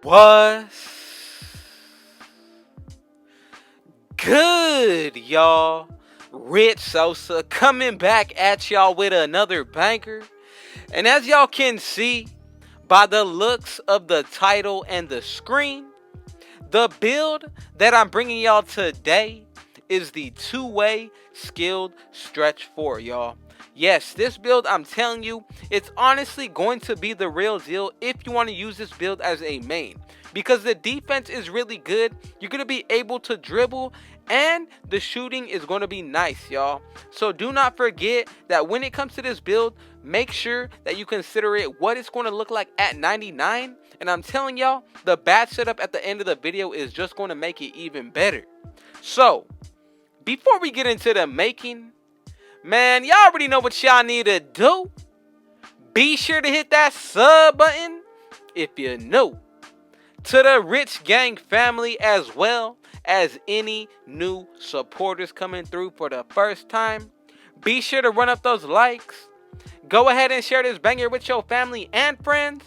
What's good, y'all? Rich Sosa coming back at y'all with another banger. And as y'all can see by the looks of the title and the screen, the build that I'm bringing y'all today is the two-way skilled stretch 4, y'all. Yes, this build, I'm telling you, it's honestly going to be the real deal if you want to use this build as a main. Because the defense is really good, you're going to be able to dribble, and the shooting is going to be nice, y'all. So do not forget that when it comes to this build, make sure that you consider it what it's going to look like at 99. And I'm telling y'all, the badge setup at the end of the video is just going to make it even better. So, before we get into the making, man, y'all already know what y'all need to do. Be sure to hit that sub button if you're new to the Rich Gang family, as well as any new supporters coming through for the first time. Be sure to run up those likes. Go ahead and share this banger with your family and friends.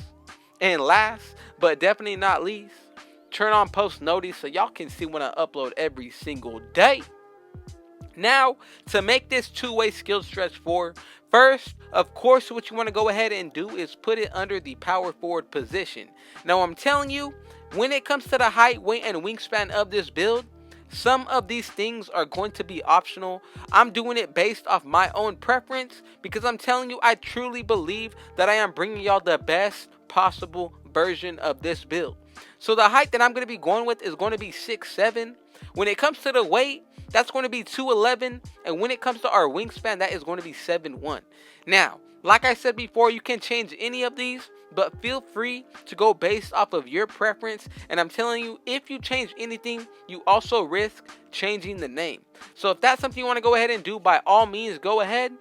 And last, but definitely not least, turn on post notice so y'all can see when I upload every single day. Now, to make this two-way skill stretch 4, first, of course, what you want to go ahead and do is put it under the power forward position. Now, I'm telling you, when it comes to the height, weight, and wingspan of this build, some of these things are going to be optional. I'm doing it based off my own preference because I'm telling you, I truly believe that I am bringing y'all the best possible version of this build. So the height that I'm going to be going with is going to be 6'7". When it comes to the weight, that's going to be 211, and when it comes to our wingspan, that is going to be 7'1". Now, like I said before, you can change any of these, but feel free to go based off of your preference. And I'm telling you, if you change anything, you also risk changing the name. So if that's something you want to go ahead and do, by all means, go ahead.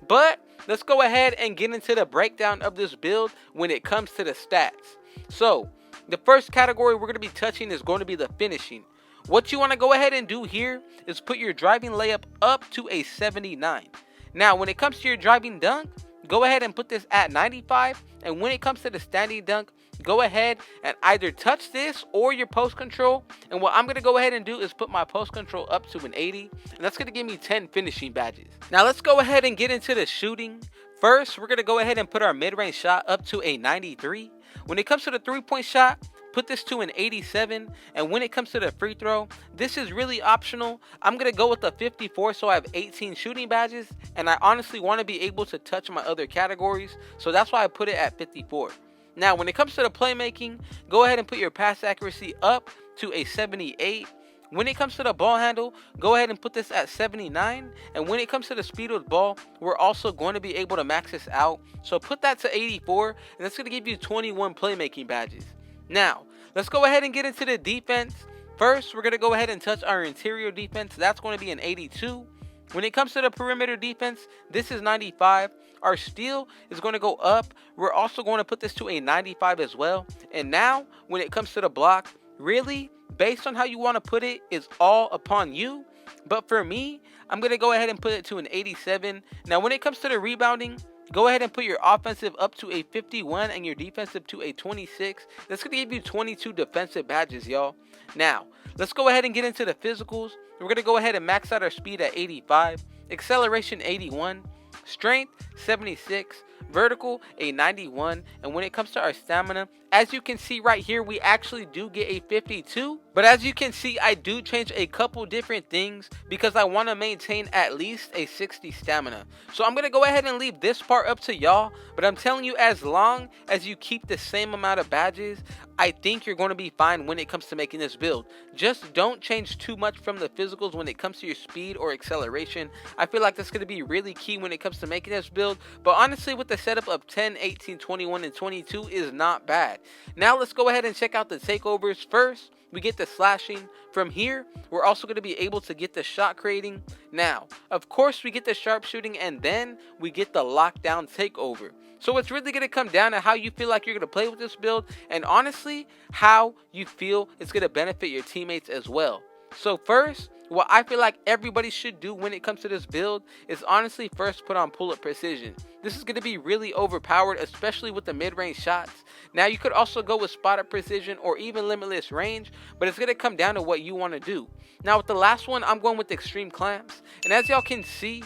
But let's go ahead and get into the breakdown of this build when it comes to the stats. So the first category we're going to be touching is going to be the finishing. What you want to go ahead and do here is put your driving layup up to a 79. Now, when it comes to your driving dunk, go ahead and put this at 95. And when it comes to the standing dunk, go ahead and either touch this or your post control. And what I'm going to go ahead and do is put my post control up to an 80. And that's going to give me 10 finishing badges. Now, let's go ahead and get into the shooting. First, we're going to go ahead and put our mid-range shot up to a 93. When it comes to the three-point shot, put this to an 87. And when it comes to the free throw, this is really optional. I'm going to go with a 54, so I have 18 shooting badges. And I honestly want to be able to touch my other categories, so that's why I put it at 54. Now, when it comes to the playmaking, go ahead and put your pass accuracy up to a 78. When it comes to the ball handle, go ahead and put this at 79. And when it comes to the speed of the ball, we're also going to be able to max this out. So put that to 84, and that's going to give you 21 playmaking badges. Now, let's go ahead and get into the defense. First, we're going to go ahead and touch our interior defense. That's going to be an 82. When it comes to the perimeter defense, this is 95. Our steal is going to go up. We're also going to put this to a 95 as well. And now, when it comes to the block, really, based on how you want to put it, is all upon you. But for me, I'm going to go ahead and put it to an 87. Now, when it comes to the rebounding, go ahead and put your offensive up to a 51 and your defensive to a 26. That's going to give you 22 defensive badges, y'all. Now, let's go ahead and get into the physicals. We're going to go ahead and max out our speed at 85, acceleration 81, strength 76, vertical a 91, and when it comes to our stamina, as you can see right here, we actually do get a 52. But as you can see, I do change a couple different things because I want to maintain at least a 60 stamina. So I'm going to go ahead and leave this part up to y'all. But I'm telling you, as long as you keep the same amount of badges, I think you're going to be fine when it comes to making this build. Just don't change too much from the physicals when it comes to your speed or acceleration. I feel like that's going to be really key when it comes to making this build. But honestly, with the setup of 10, 18, 21, and 22 is not bad. Now let's go ahead and check out the takeovers. First, we get the slashing. From here, we're also going to be able to get the shot creating. Now, of course, we get the sharpshooting, and then we get the lockdown takeover. So it's really going to come down to how you feel like you're going to play with this build, and honestly, how you feel it's going to benefit your teammates as well. So first, what I feel like everybody should do when it comes to this build is honestly first put on pull-up precision. This is going to be really overpowered, especially with the mid-range shots. Now you could also go with spot-up precision or even limitless range, but it's going to come down to what you want to do. Now with the last one, I'm going with extreme clamps, and as y'all can see,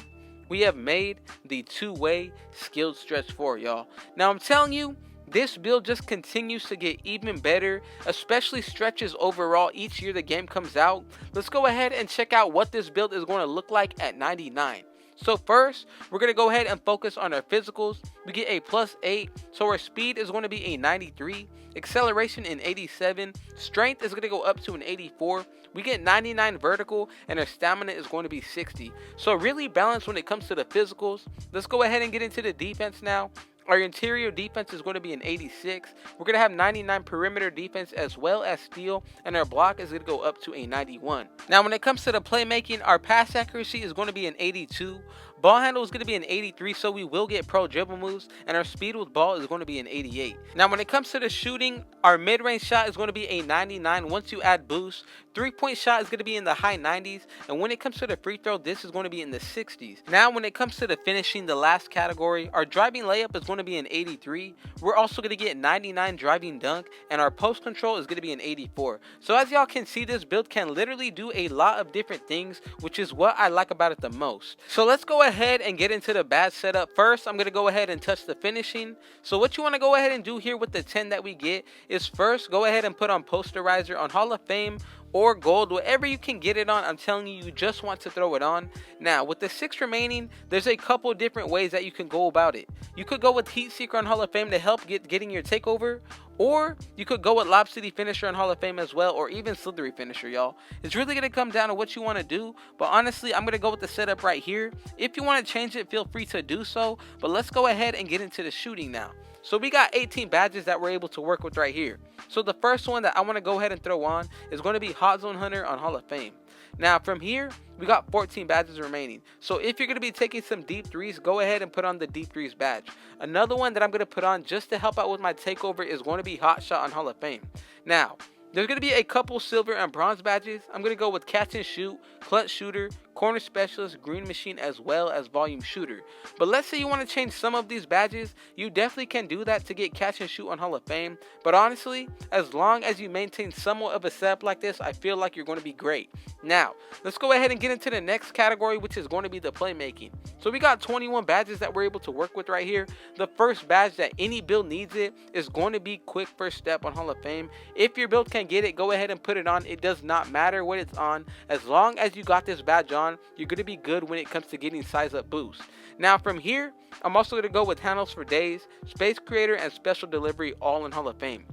we have made the two-way skilled stretch 4, y'all. Now I'm telling you, this build just continues to get even better, especially stretches overall each year the game comes out. Let's go ahead and check out what this build is going to look like at 99. So first, we're going to go ahead and focus on our physicals. We get a +8, so our speed is going to be a 93, acceleration in 87, strength is going to go up to an 84, we get 99 vertical, and our stamina is going to be 60. So really balanced when it comes to the physicals. Let's go ahead and get into the defense now. Our interior defense is going to be an 86. We're going to have 99 perimeter defense as well as steal, and our block is going to go up to a 91. Now when it comes to the playmaking, our pass accuracy is going to be an 82. Ball handle is going to be an 83, so we will get pro dribble moves, and our speed with ball is going to be an 88. Now when it comes to the shooting, our mid-range shot is going to be a 99 once you add boost. 3-point shot is going to be in the high 90s, and when it comes to the free throw, this is going to be in the 60s. Now when it comes to the finishing, the last category, our driving layup is going to be an 83. We're also going to get 99 driving dunk, and our post control is going to be an 84. So as y'all can see, this build can literally do a lot of different things, which is what I like about it the most. So let's go ahead and get into the badge setup. First, I'm going to go ahead and touch the finishing. So what you want to go ahead and do here with the 10 that we get is first go ahead and put on posterizer on Hall of Fame or gold, whatever you can get it on. I'm telling you, you just want to throw it on. Now with the 6 remaining, there's a couple different ways that you can go about it. You could go with Heat Seeker on Hall of Fame to help getting your takeover, or you could go with Lob City Finisher on Hall of Fame as well, or even Slithery Finisher, y'all. It's really going to come down to what you want to do, but honestly, I'm going to go with the setup right here. If you want to change it, feel free to do so, but let's go ahead and get into the shooting now. So we got 18 badges that we're able to work with right here. So the first one that I want to go ahead and throw on is going to be Hot Zone Hunter on Hall of Fame. Now from here, we got 14 badges remaining. So if you're going to be taking some deep threes, go ahead and put on the deep threes badge. Another one that I'm going to put on just to help out with my takeover is going to be Hot Shot on Hall of Fame. Now, there's going to be a couple silver and bronze badges. I'm going to go with Catch and Shoot, Clutch Shooter, Corner Specialist, Green Machine, as well as Volume Shooter. But let's say you want to change some of these badges, you definitely can do that to get Catch and Shoot on Hall of Fame. But honestly, as long as you maintain somewhat of a setup like this, I feel like you're going to be great. Now, let's go ahead and get into the next category, which is going to be the playmaking. So we got 21 badges that we're able to work with right here. The first badge that any build needs it is going to be Quick First Step on Hall of Fame. If your build can get it, go ahead and put it on. It does not matter what it's on. As long as you got this badge on, you're going to be good when it comes to getting size up boost. Now from here, I'm also going to go with Handles for Days, Space Creator, and Special Delivery, all in Hall of Fame.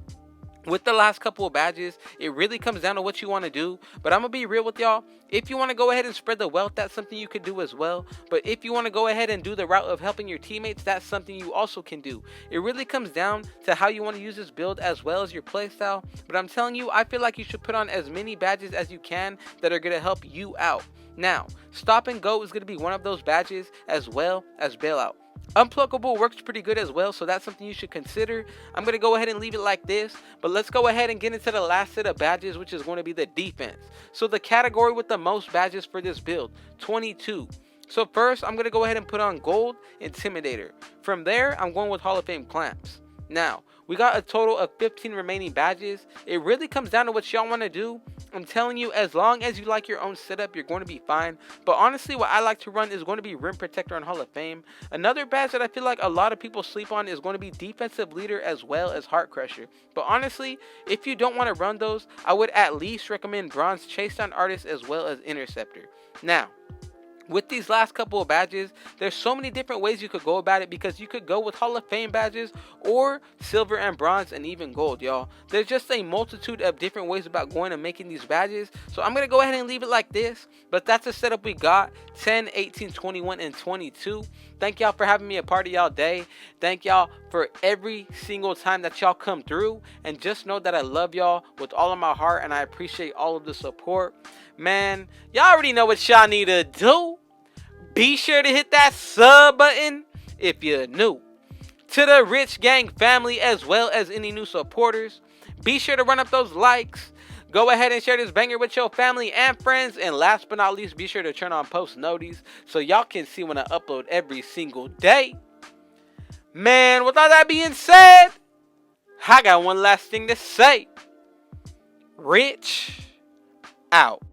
With the last couple of badges, it really comes down to what you want to do, but I'm going to be real with y'all. If you want to go ahead and spread the wealth, that's something you could do as well. But if you want to go ahead and do the route of helping your teammates, that's something you also can do. It really comes down to how you want to use this build as well as your playstyle. But I'm telling you, I feel like you should put on as many badges as you can that are going to help you out. Now, Stop and Go is going to be one of those badges, as well as Bailout. Unpluckable works pretty good as well, so that's something you should consider. I'm going to go ahead and leave it like this, but let's go ahead and get into the last set of badges, which is going to be the defense. So the category with the most badges for this build, 22. So first, I'm going to go ahead and put on Gold Intimidator. From there, I'm going with Hall of Fame Clamps. Now, we got a total of 15 remaining badges. It really comes down to what y'all want to do. I'm telling you, as long as you like your own setup, you're going to be fine. But honestly, what I like to run is going to be Rim Protector on Hall of Fame. Another badge that I feel like a lot of people sleep on is going to be Defensive Leader as well as Heart Crusher. But honestly, if you don't want to run those, I would at least recommend Bronze Chase Down Artist as well as Interceptor. Now, with these last couple of badges, there's so many different ways you could go about it, because you could go with Hall of Fame badges or silver and bronze and even gold, y'all. There's just a multitude of different ways about going and making these badges. So I'm going to go ahead and leave it like this, but that's the setup we got: 10, 18, 21, and 22. Thank y'all for having me a part of y'all day. Thank y'all for every single time that y'all come through, and just know that I love y'all with all of my heart, and I appreciate all of the support. Man, y'all already know what y'all need to do. Be sure to hit that sub button if you're new. To the Rich Gang family, as well as any new supporters, be sure to run up those likes. Go ahead and share this banger with your family and friends. And last but not least, be sure to turn on post notice so y'all can see when I upload every single day. Man, with all that being said, I got one last thing to say. Rich out.